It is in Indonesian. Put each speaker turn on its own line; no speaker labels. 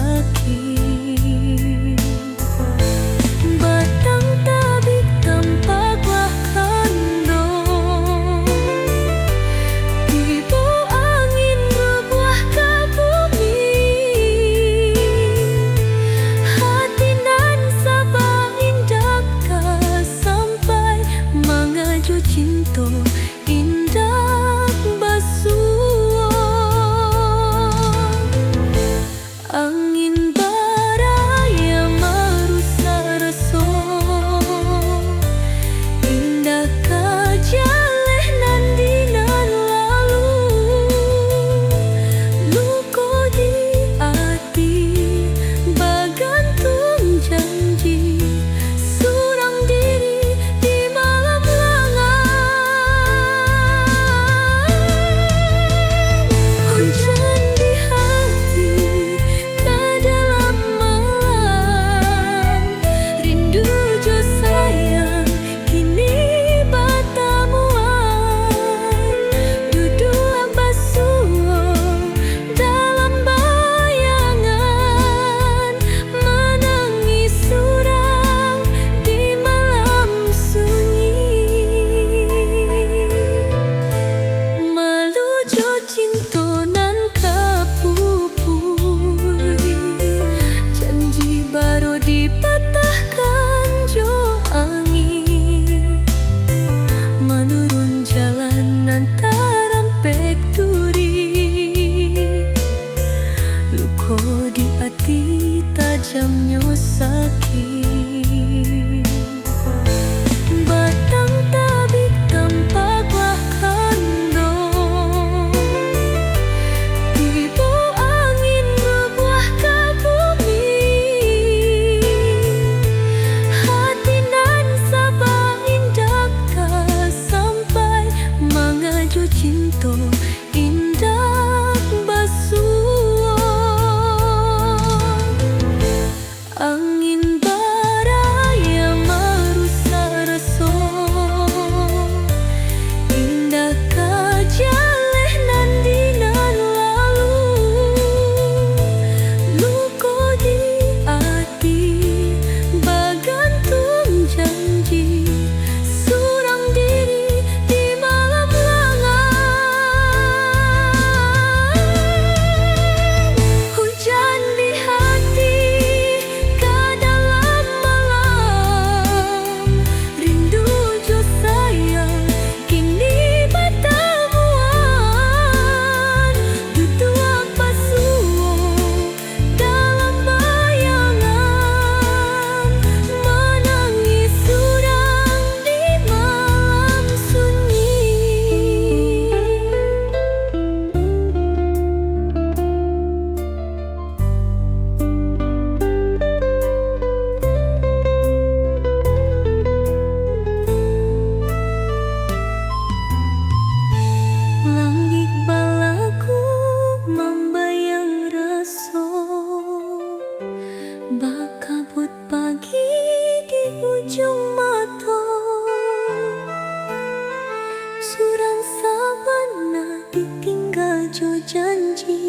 sakit. Batang tabik tampaklah kandung, tiba angin berbuah ke bumi. Hati nan sabar indah sampai mengaju cinta indah basuh. Angin baraya merusak rasa indah kajaleh nan dinan lalu. Luka di hati bagantung janji surang diri di malam lengang. Hujan di hati ke dalam malam, rindu jo sayang kini batamuan. Duduk basuh dalam bayangan, menangis surang di malam sunyi. Malu jo cinta nan kapupui, janji baru dipatahkan jo angin. Menurun jalan antara pek duri, luka di hati tajamnya sakit. Batang tabik tampaklah kandung, tiba angin berbuah ke bumi. Hati nan sabar indah sampai mengaju cinta indah basuh. Angin baraya merusak rasa indah kajaleh nan dinan lalu. Luka di hati bagantung janji surang diri di malam lengang. Hujan di hati ke dalam malam, rindu jo sayang kini batamuan. Duduk basuh dalam bayangan, menangis surang di malam sunyi. Langit balaku membayang rasa, bakabut pagi di ujung mata. Surang sabana ditinggal jo janji